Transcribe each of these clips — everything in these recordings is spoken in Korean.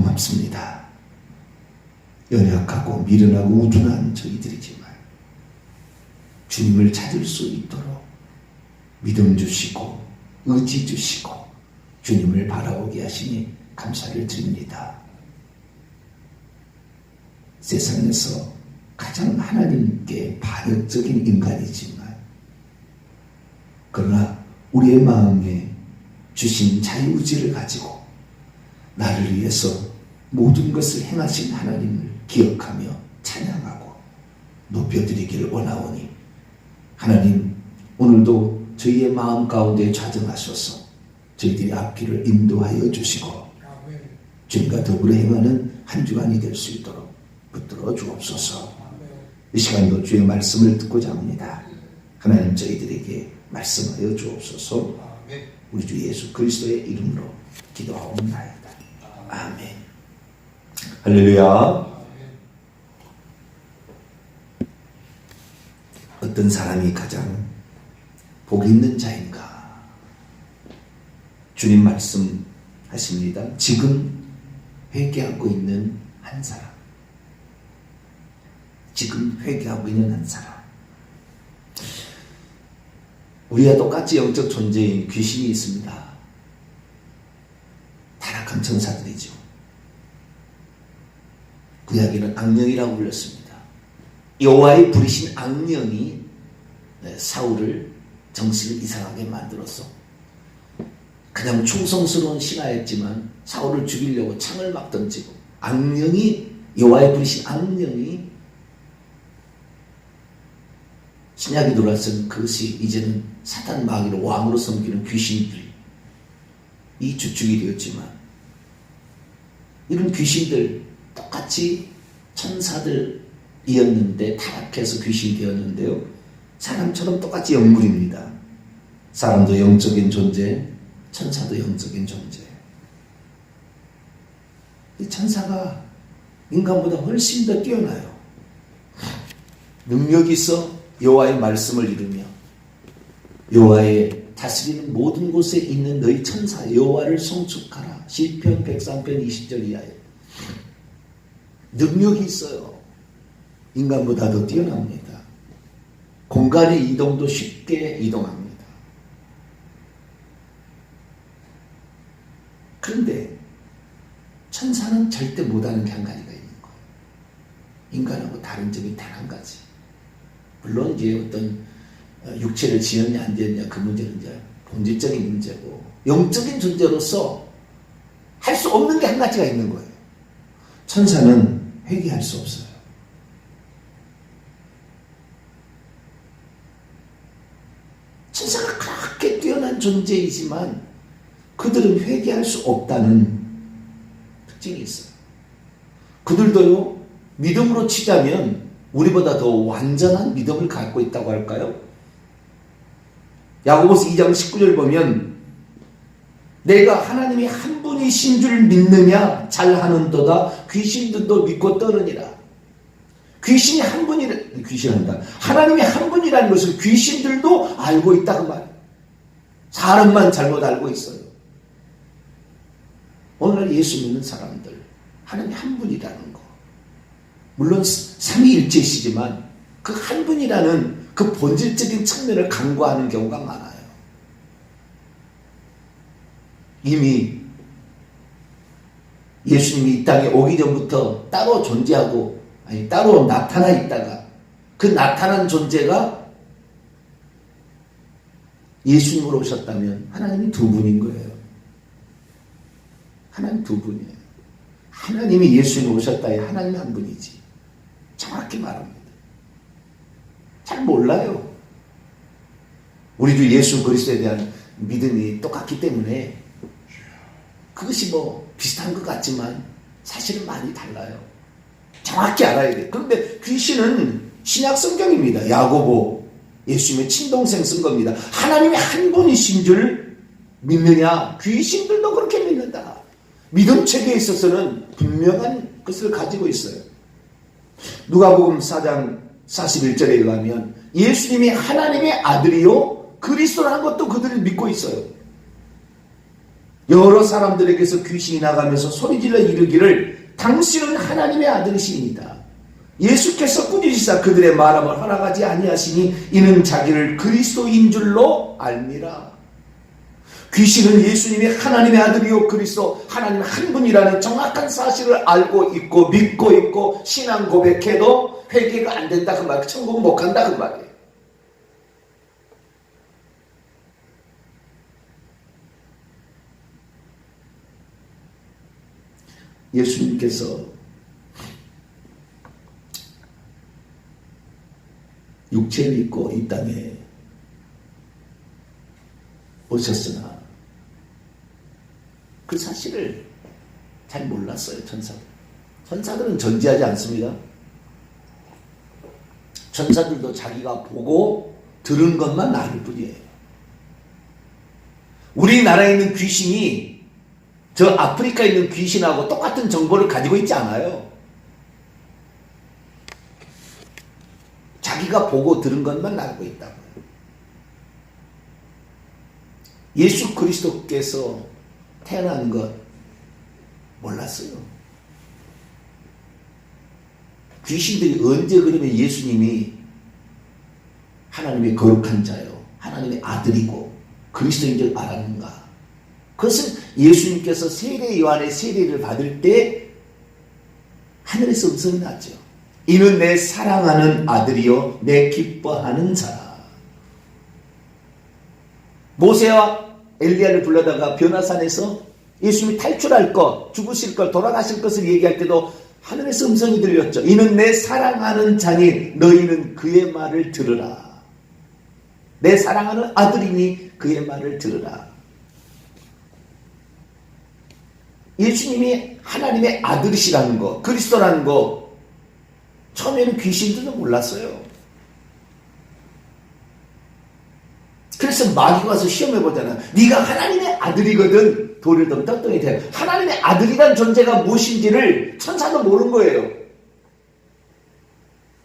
고맙습니다. 연약하고 미련하고 우둔한 저희들이지만 주님을 찾을 수 있도록 믿음 주시고 의지 주시고 주님을 바라보게 하시니 감사를 드립니다. 세상에서 가장 하나님께 반역적인 인간이지만 그러나 우리의 마음에 주신 자유의지를 가지고 나를 위해서 모든 것을 행하신 하나님을 기억하며 찬양하고 높여드리기를 원하오니 하나님 오늘도 저희의 마음 가운데 좌정하셔서 저희들의 앞길을 인도하여 주시고 주님과 더불어 행하는 한 주간이 될 수 있도록 붙들어 주옵소서. 이 시간도 주의 말씀을 듣고자 합니다. 하나님 저희들에게 말씀하여 주옵소서. 우리 주 예수 그리스도의 이름으로 기도하옵나이다. 아멘. 할렐루야. 어떤 사람이 가장 복이 있는 자인가? 주님 말씀하십니다. 지금 회개하고 있는 한 사람. 지금 회개하고 있는 한 사람. 우리와 똑같이 영적 존재인 귀신이 있습니다. 타락한 천사들이죠. 구약에는 악령이라고 불렸습니다. 여호와의 부리신 악령이 사울을 정신을 이상하게 만들어서 그냥 충성스러운 신하였지만 사울을 죽이려고 창을 막 던지고 악령이 여호와의 부리신 악령이 신약이 들어왔은 그것이 이제는 사탄 마귀로 왕으로 섬기는 귀신들이 주축이 되었지만 이런 귀신들 똑같이 천사들이었는데 타락해서 귀신이 되었는데요. 사람처럼 똑같이 영물입니다. 사람도 영적인 존재, 천사도 영적인 존재. 이 천사가 인간보다 훨씬 더 뛰어나요. 능력이 있어 여호와의 말씀을 이루며 여호와의 다스리는 모든 곳에 있는 너희 천사 여호와를 송축하라. 시편 103편 20절 이하에 능력이 있어요. 인간보다 더 뛰어납니다. 공간의 이동도 쉽게 이동합니다. 그런데 천사는 절대 못하는 게 한 가지가 있는 거예요. 인간하고 다른 점이 단 한 가지. 물론 이제 어떤 육체를 지었냐 안 지었냐 그 문제는 이제 본질적인 문제고 영적인 존재로서 할 수 없는 게 한 가지가 있는 거예요. 천사는 회개할 수 없어요. 천사가 그렇게 뛰어난 존재이지만 그들은 회개할 수 없다는 특징이 있어요. 그들도요 믿음으로 치자면 우리보다 더 완전한 믿음을 갖고 있다고 할까요? 야고보서 2장 19절 보면 내가 하나님이 한 분이신 줄 믿느냐 잘하는도다 귀신들도 믿고 떠느니라. 귀신이 한 분이라 귀신한다. 하나님이 한 분이라는 것을 귀신들도 알고 있다 그 말. 사람만 잘못 알고 있어요. 오늘날 예수 믿는 사람들 하나님이 한 분이라는 거. 물론 삼위일체시지만 그 한 분이라는 그 본질적인 측면을 간과하는 경우가 많아요. 이미 예수님이 이 땅에 오기 전부터 따로 존재하고 따로 나타나 있다가 그 나타난 존재가 예수님으로 오셨다면 하나님이 두 분인 거예요. 하나님 두 분이에요. 하나님이 예수님 오셨다에 하나님이 한 분이지. 정확히 말합니다. 잘 몰라요. 우리 주 예수 그리스도에 대한 믿음이 똑같기 때문에 그것이 뭐 비슷한 것 같지만 사실은 많이 달라요. 정확히 알아야 돼요. 그런데 귀신은 신약 성경입니다. 야고보 예수님의 친동생 쓴 겁니다. 하나님이 한 분이신 줄 믿느냐? 귀신들도 그렇게 믿는다. 믿음 체계에 있어서는 분명한 것을 가지고 있어요. 누가복음 4장 41절에 의하면 예수님이 하나님의 아들이요 그리스도라는 것도 그들을 믿고 있어요. 여러 사람들에게서 귀신이 나가면서 소리질러 이르기를 당신은 하나님의 아들이시입니다. 예수께서 꾸짖으사 그들의 말함을 허락하지 아니하시니 이는 자기를 그리스도인 줄로 알미라. 귀신은 예수님이 하나님의 아들이요 그리스도 하나님 한 분이라는 정확한 사실을 알고 있고 믿고 있고 신앙 고백해도 회개가 안 된다 그 말, 천국 못 간다 그 말이에요. 예수님께서 육체를 입고 이 땅에 오셨으나 그 사실을 잘 몰랐어요. 천사들은 전지하지 않습니다. 천사들도 자기가 보고 들은 것만 아는 뿐이에요. 우리나라에 있는 귀신이 저 아프리카에 있는 귀신하고 똑같은 정보를 가지고 있지 않아요. 자기가 보고 들은 것만 알고 있다고요. 예수 그리스도께서 태어난 것 몰랐어요. 귀신들이 언제 그러면 예수님이 하나님의 거룩한 자요, 하나님의 아들이고 그리스도인 줄 알았는가? 그것은 예수님께서 세례 요한의 세례를 받을 때 하늘에서 음성이 났죠. 이는 내 사랑하는 아들이요 내 기뻐하는 자라. 모세와 엘리야를 불러다가 변화산에서 예수님이 탈출할 것, 죽으실 것, 돌아가실 것을 얘기할 때도 하늘에서 음성이 들렸죠. 이는 내 사랑하는 자니 너희는 그의 말을 들으라. 내 사랑하는 아들이니 그의 말을 들으라. 예수님이 하나님의 아들이시라는 거, 그리스도라는 거 처음에는 귀신들도 몰랐어요. 그래서 마귀가 와서 시험해보잖아. 네가 하나님의 아들이거든. 돌을 더 떡덩이 대. 하나님의 아들이란 존재가 무엇인지를 천사도 모르는 거예요.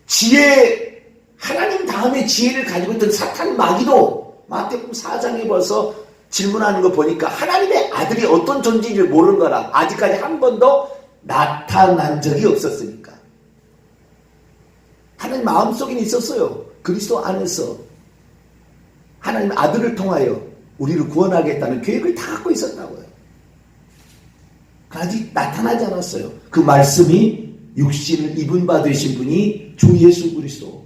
지혜, 하나님 다음에 지혜를 가지고 있던 사탄 마귀도 마태복음 4장에 벌써 질문하는 거 보니까 하나님의 아들이 어떤 존재인지 모르는 거라. 아직까지 한 번도 나타난 적이 없었으니까. 하나님 마음속에 있었어요. 그리스도 안에서 하나님 아들을 통하여 우리를 구원하겠다는 계획을 다 갖고 있었다고요. 아직 나타나지 않았어요. 그 말씀이 육신을 입은 바 되신 분이 주 예수 그리스도.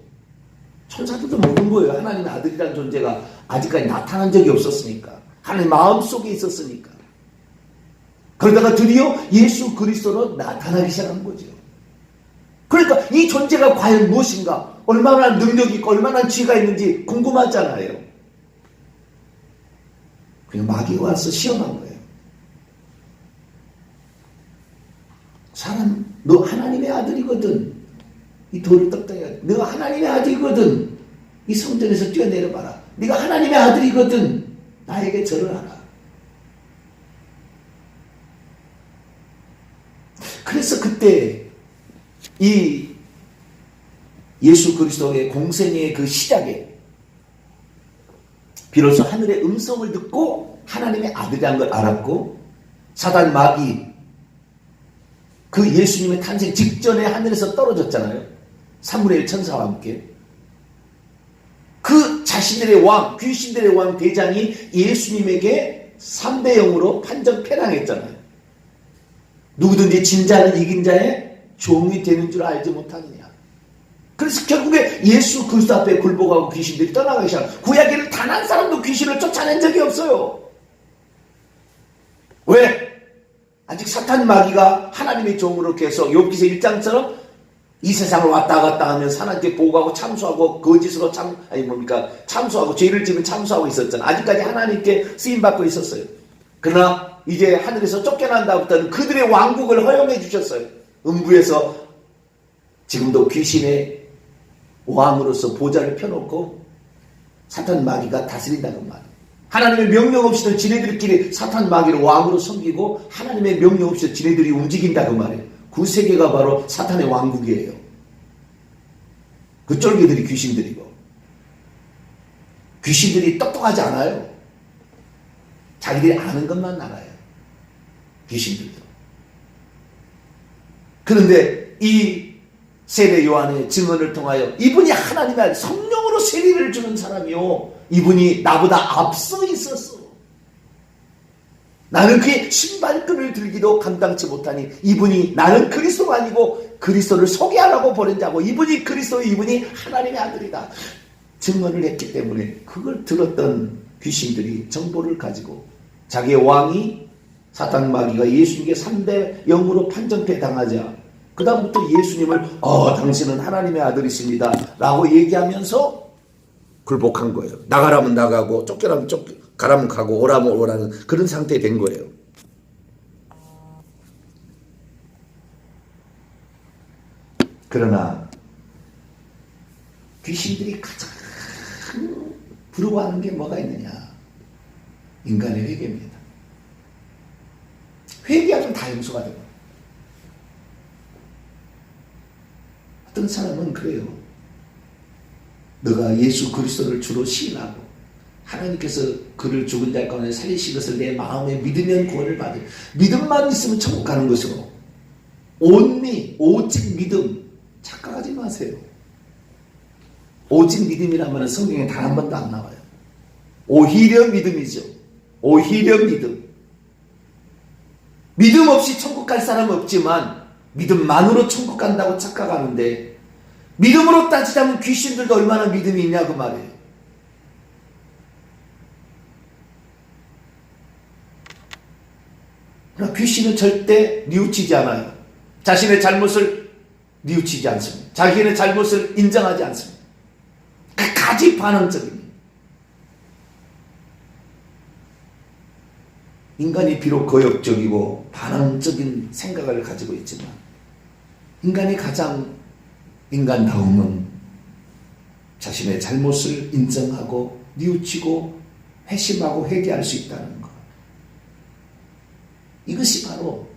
천사들도 모르는 거예요. 하나님의 아들이라는 존재가 아직까지 나타난 적이 없었으니까. 하나님 마음속에 있었으니까. 그러다가 드디어 예수 그리스도로 나타나기 시작한 거죠. 그러니까 이 존재가 과연 무엇인가, 얼마나 능력이 있고 얼마나 지혜가 있는지 궁금하잖아요. 그냥 마귀가 와서 시험한 거예요. 사람, 너 하나님의 아들이거든. 이 돌을 떡덩이가, 너가 하나님의 아들이거든. 이 성전에서 뛰어내려봐라. 네가 하나님의 아들이거든. 나에게 절을 하라. 그래서 그때 이 예수 그리스도의 공생애의 그 시작에 비로소 하늘의 음성을 듣고 하나님의 아들이라는 걸 알았고, 사단 마귀 그 예수님의 탄생 직전에 하늘에서 떨어졌잖아요. 사무엘 천사와 함께. 그 자신들의 왕, 귀신들의 왕 대장이 예수님에게 3대 0으로 판정 패당했잖아요. 누구든지 진 자는 이긴 자의 종이 되는 줄 알지 못하느냐. 그래서 결국에 예수 그리스도 앞에 굴복하고 귀신들이 떠나가기 시작. 구약에는 단 한 사람도 귀신을 쫓아낸 적이 없어요. 왜? 아직 사탄 마귀가 하나님의 종으로 계속 욥기서 1장처럼 이 세상을 왔다 갔다 하면 하나님께 보고하고 참수하고 거짓으로 참수하고 죄를 지면 참수하고 있었잖아요. 아직까지 하나님께 쓰임받고 있었어요. 그러나 이제 하늘에서 쫓겨난 다음부터는 그들의 왕국을 허용해 주셨어요. 음부에서 지금도 귀신의 왕으로서 보좌를 펴놓고 사탄 마귀가 다스린다는 말. 하나님의 명령 없이도 지네들끼리 사탄 마귀를 왕으로 섬기고 하나님의 명령 없이도 지네들이 움직인다고 말이에요. 그 세계가 바로 사탄의 왕국이에요. 그 쫄개들이 귀신들이고. 귀신들이 똑똑하지 않아요. 자기들이 아는 것만 알아요. 귀신들도. 그런데 이 세례 요한의 증언을 통하여 이분이 하나님의 성령으로 세례를 주는 사람이요, 이분이 나보다 앞서 있었어. 나는 그의 신발끈을 들기도 감당치 못하니 이분이 나는 그리스도가 아니고 그리스도를 소개하라고 보낸 자고 이분이 그리스도, 이분이 하나님의 아들이다 증언을 했기 때문에 그걸 들었던 귀신들이 정보를 가지고 자기의 왕이 사탄 마귀가 예수님께 3대 0으로 판정패 당하자 그 다음부터 예수님을 당신은 하나님의 아들이십니다 라고 얘기하면서 굴복한 거예요. 나가라면 나가고 쫓겨라면 가라면 가고 오라면 오라는 그런 상태에 된 거예요. 그러나 귀신들이 가장 부러워하는 게 뭐가 있느냐? 인간의 회개입니다. 회개하면 다 용서가 됩니다. 어떤 사람은 그래요. 너가 예수 그리스도를 주로 시인하고 하나님께서 그를 죽은 자 가운데 살리신 것을 내 마음에 믿으면 구원을 받을, 믿음만 있으면 천국 가는 것으로 오직 믿음, 착각하지 마세요. 오직 믿음이라면 성경에 단 한 번도 안 나와요. 오히려 믿음이죠. 오히려 믿음. 믿음 없이 천국 갈 사람은 없지만 믿음만으로 천국 간다고 착각하는데, 믿음으로 따지자면 귀신들도 얼마나 믿음이 있냐 그 말이에요. 그러나 귀신은 절대 뉘우치지 않아요. 자신의 잘못을 뉘우치지 않습니다. 자기의 잘못을 인정하지 않습니다. 끝까지 반항적입니다. 인간이 비록 거역적이고 반항적인 생각을 가지고 있지만 인간의 가장 인간다움은 자신의 잘못을 인정하고 뉘우치고 회심하고 회개할 수 있다는 것. 이것이 바로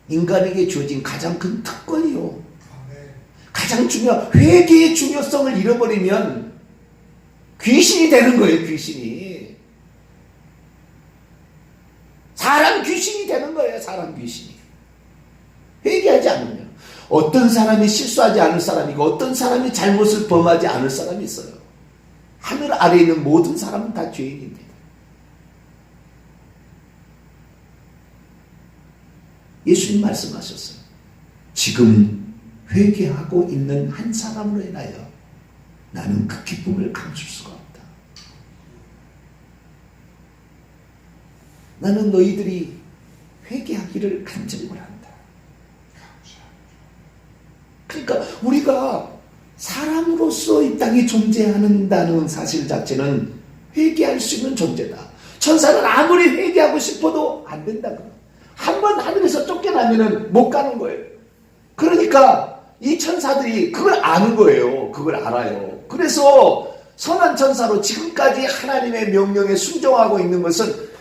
인간에게 주어진 가장 큰 특권이요. 가장 중요한 회개의 중요성을 잃어버리면 귀신이 되는 거예요. 귀신이. 사람 귀신이 되는 거예요. 사람 귀신이. 회개하지 않으면. 어떤 사람이 실수하지 않을 사람이고 어떤 사람이 잘못을 범하지 않을 사람이 있어요. 하늘 아래에 있는 모든 사람은 다 죄인입니다. 예수님 말씀하셨어요. 지금 회개하고 있는 한 사람으로 인하여 나는 그 기쁨을 감출 수가 없다. 나는 너희들이 회개하기를 간절히 원한다. 그러니까 우리가 사람으로서 이 땅에 존재한다는 사실 자체는 회개할 수 있는 존재다. 천사는 아무리 회개하고 싶어도 안 된다고. 한번 하늘에서 쫓겨나면은 못 가는 거예요. 그러니까 이 천사들이 그걸 아는 거예요. 그걸 알아요. 그래서 선한 천사로 지금까지 하나님의 명령에 순종하고 있는 것은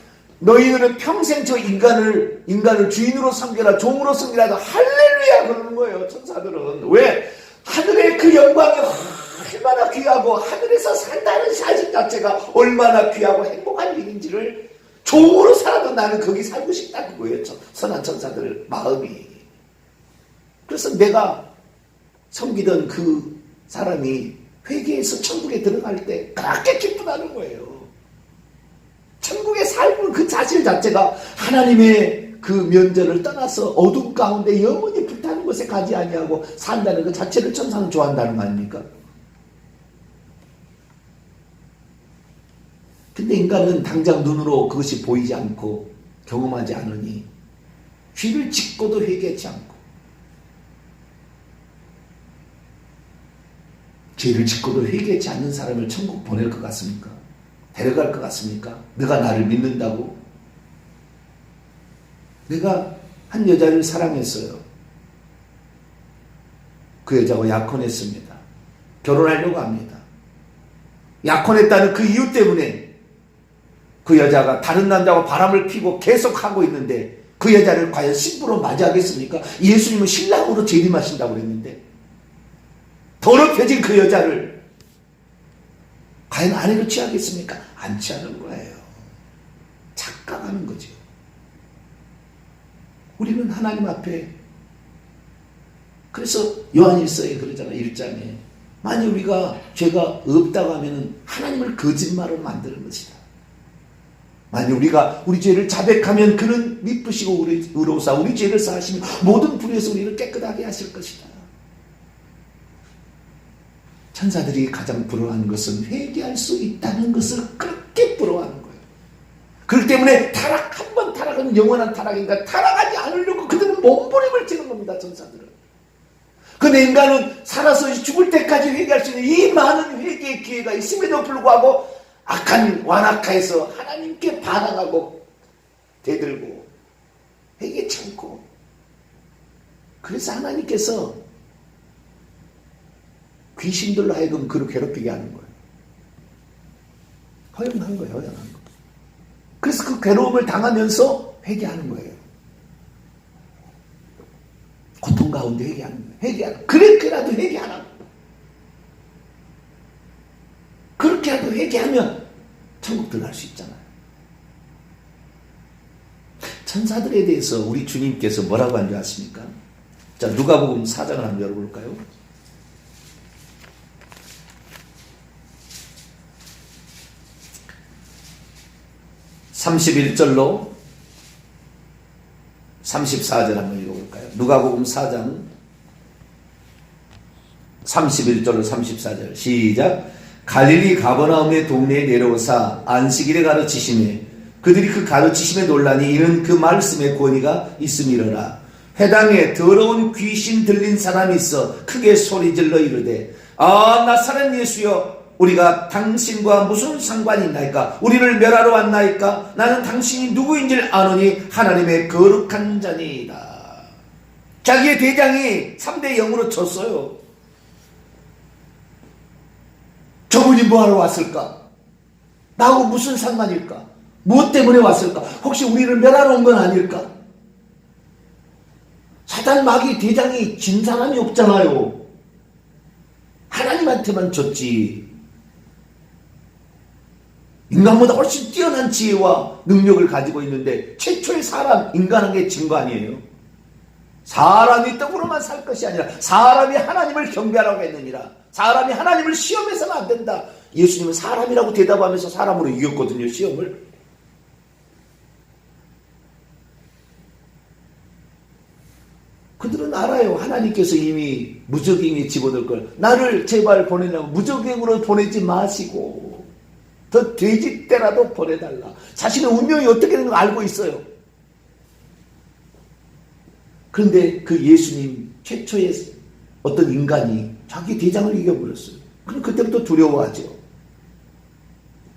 너희들은 평생 저 인간을 주인으로 섬겨라, 종으로 섬기라도 할렐루야 그러는 거예요. 천사들은. 왜? 하늘의 그 영광이 얼마나 귀하고 하늘에서 산다는 사실 자체가 얼마나 귀하고 행복한 일인지를 종으로 살아도 나는 거기 살고 싶다 그거예요. 선한 천사들 마음이. 그래서 내가 섬기던 그 사람이 회개해서 천국에 들어갈 때 그렇게 기쁘다는 거예요. 천국의 삶은 그 자질 자체가 하나님의 그 면전을 떠나서 어둠 가운데 영원히 불타는 곳에 가지 아니하고 산다는 그 자체를 천사는 좋아한다는 거 아닙니까? 근데 인간은 당장 눈으로 그것이 보이지 않고 경험하지 않으니 귀를 찢고도 회개하지 않고 죄를 짓고도 회개하지 않는 사람을 천국 보낼 것 같습니까? 데려갈 것 같습니까? 너가 나를 믿는다고? 내가 한 여자를 사랑했어요. 그 여자하고 약혼했습니다. 결혼하려고 합니다. 약혼했다는 그 이유 때문에 그 여자가 다른 남자하고 바람을 피고 계속 하고 있는데 그 여자를 과연 신부로 맞이하겠습니까? 예수님은 신랑으로 재림하신다고 그랬는데 더럽혀진 그 여자를 과연 아내로 취하겠습니까? 안 취하는 거예요. 착각하는 거죠. 우리는 하나님 앞에, 그래서 요한일서에 그러잖아. 1장에 만약 우리가 죄가 없다고 하면 하나님을 거짓말로 만드는 것이다. 만약 우리가 우리 죄를 자백하면 그는 미쁘시고 의로우사 우리 죄를 사하시며 모든 불의에서 우리를 깨끗하게 하실 것이다. 천사들이 가장 부러워하는 것은 회개할 수 있다는 것을 그렇게 부러워하는 거예요. 그렇기 때문에 한 번 타락은 영원한 타락이니까 타락하지 않으려고 그들은 몸부림을 치는 겁니다. 천사들은. 근데 인간은 살아서 죽을 때까지 회개할 수 있는 이 많은 회개의 기회가 있음에도 불구하고 악한 완악하에서 하나님께 반항하고 대들고 회개치 않고, 그래서 하나님께서 귀신들로 하여금 그를 괴롭히게 하는 거예요. 허용한 거예요. 허용한 거. 그래서 그 괴로움을 당하면서 회개하는 거예요. 고통 가운데 회개하는 거예요. 회개하는. 그렇게라도 회개하라고. 그렇게라도 회개하면 천국 들어갈 수 있잖아요. 천사들에 대해서 우리 주님께서 뭐라고 한 줄 아십니까? 자, 누가복음 4장을 한번 열어볼까요? 31절로 34절 한번 읽어볼까요? 누가복음 4장 31절로 34절 시작. 갈릴리 가버나움의 동네에 내려오사 안식일에 가르치시매 그들이 그 가르치심에 놀라니 이는 그 말씀에 권위가 있음이로라. 회당에 더러운 귀신 들린 사람이 있어 크게 소리질러 이르되 아 나사렛 예수여 우리가 당신과 무슨 상관이 있나이까? 우리를 멸하러 왔나이까? 나는 당신이 누구인지를 아노니 하나님의 거룩한 자니이다. 자기의 대장이 3대 0으로 졌어요. 저분이 뭐하러 왔을까? 나하고 무슨 상관일까? 무엇 때문에 왔을까? 혹시 우리를 멸하러 온 건 아닐까? 사단 마귀 대장이 진 사람이 없잖아요. 하나님한테만 졌지. 인간보다 훨씬 뛰어난 지혜와 능력을 가지고 있는데 최초의 사람, 인간에게 진 거 아니에요? 사람이 떡으로만 살 것이 아니라 사람이 하나님을 경배하라고 했느니라. 사람이 하나님을 시험해서는 안 된다. 예수님은 사람이라고 대답하면서 사람으로 이겼거든요, 시험을. 그들은 알아요. 하나님께서 이미 무적행에 집어넣을 걸. 나를 제발 보내려고 무적행으로 보내지 마시고 더 돼지 때라도 보내달라. 자신의 운명이 어떻게 되는 걸 알고 있어요. 그런데 그 예수님 최초의 어떤 인간이 자기 대장을 이겨버렸어요. 그럼 그때부터 두려워하죠.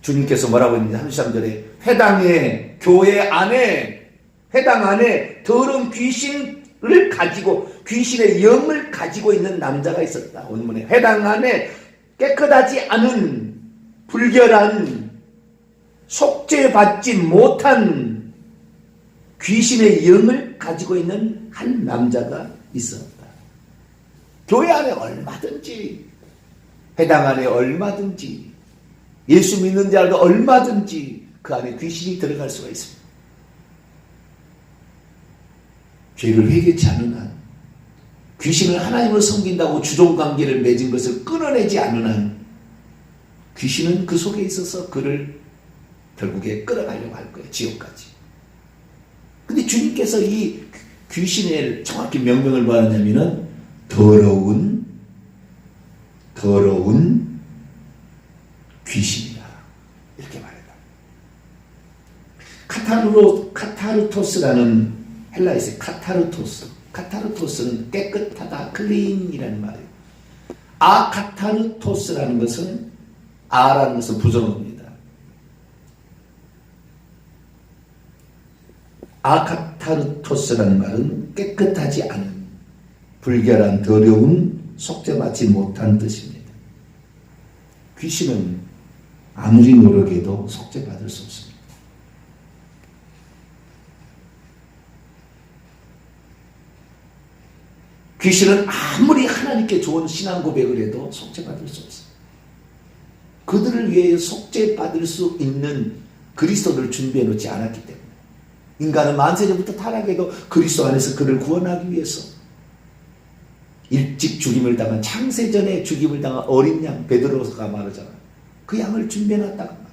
주님께서 뭐라고 했는지 33절에 회당에 교회 안에 회당 안에 더러운 귀신을 가지고 귀신의 영을 가지고 있는 남자가 있었다. 원문에 회당 안에 깨끗하지 않은 불결한 속죄받지 못한 귀신의 영을 가지고 있는 한 남자가 있었다. 교회 안에 얼마든지 회당 안에 얼마든지 예수 믿는 자도 얼마든지 그 안에 귀신이 들어갈 수가 있습니다. 죄를 회개치 않는 한 귀신을 하나님을 섬긴다고 주종관계를 맺은 것을 끊어내지 않는 한 귀신은 그 속에 있어서 그를 결국에 끌어가려고 할 거예요. 지옥까지. 근데 주님께서 이 귀신의 정확히 명명을 뭐하냐면은 더러운 귀신이다. 이렇게 말해요. 카타르토스라는 헬라에서 카타르토스는 깨끗하다, 클린이라는 말이에요. 아카타르토스라는 것은 아라는 것은 부정어입니다. 아카타르토스라는 말은 깨끗하지 않은, 불결한, 더러운, 속죄받지 못한 뜻입니다. 귀신은 아무리 노력해도 속죄받을 수 없습니다. 귀신은 아무리 하나님께 좋은 신앙 고백을 해도 속죄받을 수 없습니다. 그들을 위해 속죄받을 수 있는 그리스도를 준비해 놓지 않았기 때문에. 인간은 만세전부터 타락해도 그리스도 안에서 그를 구원하기 위해서 일찍 죽임을 당한 창세전에 죽임을 당한 어린 양 베드로가 말하잖아. 그 양을 준비해놨다고 말이야.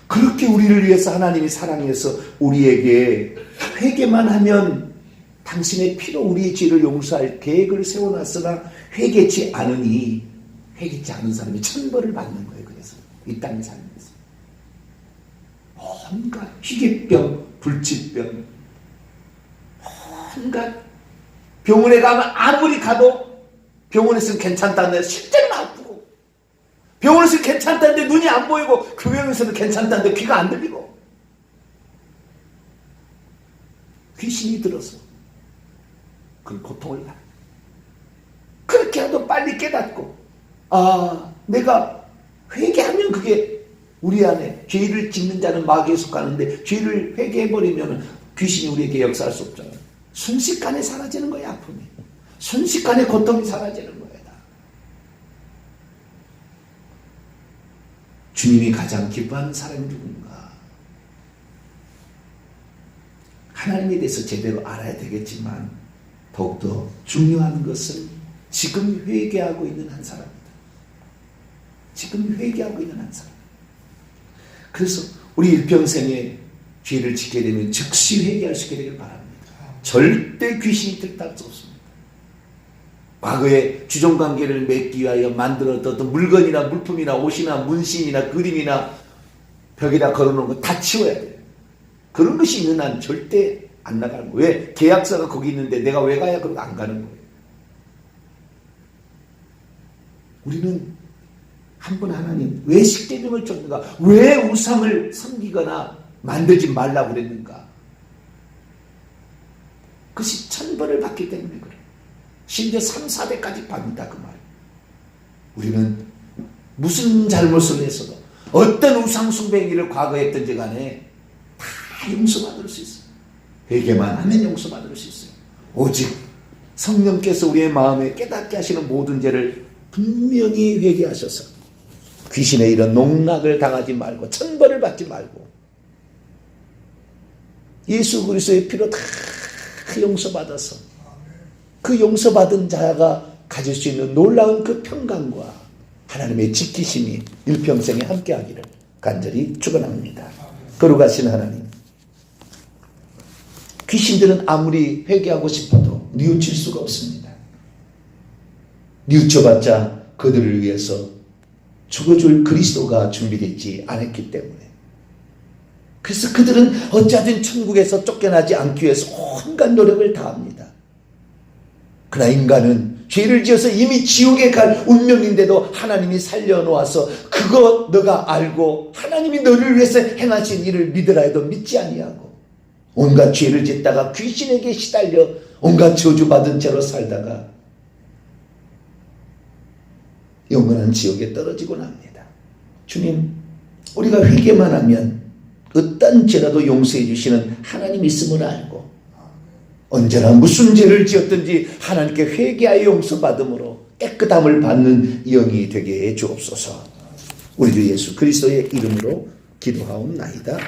그렇게 우리를 위해서 하나님이 사랑해서 우리에게 회개만 하면 당신의 피로 우리의 죄를 용서할 계획을 세워놨으나 회개치 않은 사람이 천벌을 받는 거예요. 그래서 이 땅에 살면서 온갖 희귀병, 불치병, 온갖 병원에 가면 아무리 가도 병원에서는 괜찮다는데 실제는 아프고, 병원에서는 괜찮다는데 눈이 안 보이고, 그 병원에서는 괜찮다는데 귀가 안 들리고, 귀신이 들어서 그 고통을 받아. 그렇게 해도 빨리 깨닫고, 내가 회개하면 그게 우리 안에 죄를 짓는 자는 마귀에 속하는데 죄를 회개해버리면 귀신이 우리에게 역사할 수 없잖아요. 순식간에 사라지는 거야, 아픔이. 순식간에 고통이 사라지는 거야. 주님이 가장 기뻐하는 사람이 누군가? 하나님에 대해서 제대로 알아야 되겠지만 더욱더 중요한 것은 지금 회개하고 있는 한 사람이다. 지금 회개하고 있는 한 사람. 그래서 우리 일평생에 죄를 짓게 되면 즉시 회개할 수 있게 되길 바랍니다. 절대 귀신이 들딱지 없습니다. 과거에 주종관계를 맺기 위하여 만들었던 어떤 물건이나 물품이나 옷이나 문신이나 그림이나 벽에다 걸어놓은 거 다 치워야 돼요. 그런 것이 있는 한 절대 안 나가는 거예요. 왜? 계약서가 거기 있는데 내가 왜 가야 그러고 안 가는 거예요. 우리는 한 번 하나님 왜 식대병을 쫓는가? 왜 우상을 섬기거나 만들지 말라고 그랬는가? 그것이 천벌을 받기 때문에 그래. 심지어 3, 4대까지 받는다 그 말. 우리는 무슨 잘못을 했어도 어떤 우상숭배행위를 과거에 했던지 간에 다 용서받을 수 있어요. 회개만 하면 용서받을 수 있어요. 오직 성령께서 우리의 마음에 깨닫게 하시는 모든 죄를 분명히 회개하셔서 귀신의 이런 농락을 당하지 말고 천벌을 받지 말고 예수 그리스도의 피로 다 용서받아서 그 용서받은 자가 가질 수 있는 놀라운 그 평강과 하나님의 지키심이 일평생에 함께하기를 간절히 축원합니다. 거룩하신 하나님, 귀신들은 아무리 회개하고 싶어도 뉘우칠 수가 없습니다. 뉘우쳐봤자 그들을 위해서 죽어줄 그리스도가 준비되지 않았기 때문에, 그래서 그들은 어찌하든 천국에서 쫓겨나지 않기 위해서 온갖 노력을 다합니다. 그러나 인간은 죄를 지어서 이미 지옥에 갈 운명인데도 하나님이 살려놓아서 그거 너가 알고 하나님이 너를 위해서 행하신 일을 믿으라 해도 믿지 아니하고 온갖 죄를 짓다가 귀신에게 시달려 온갖 저주받은 채로 살다가 영원한 지옥에 떨어지곤 합니다. 주님, 우리가 회개만 하면 어떤 죄라도 용서해 주시는 하나님이 있음을 알고 언제나 무슨 죄를 지었든지 하나님께 회개하여 용서받음으로 깨끗함을 받는 영이 되게 해 주옵소서. 우리 주 예수 그리스도의 이름으로 기도하옵나이다.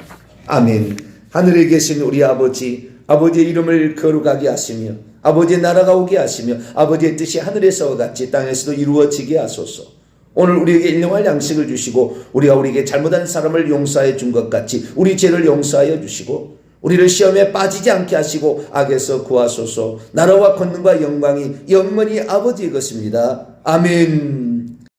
아멘. 하늘에 계신 우리 아버지, 아버지의 이름을 거룩하게 하시며 아버지의 나라가 오게 하시며 아버지의 뜻이 하늘에서와 같이 땅에서도 이루어지게 하소서. 오늘 우리에게 일용할 양식을 주시고 우리가 우리에게 잘못한 사람을 용서해 준 것 같이 우리 죄를 용서하여 주시고 우리를 시험에 빠지지 않게 하시고 악에서 구하소서. 나라와 권능과 영광이 영원히 아버지의 것입니다. 아멘.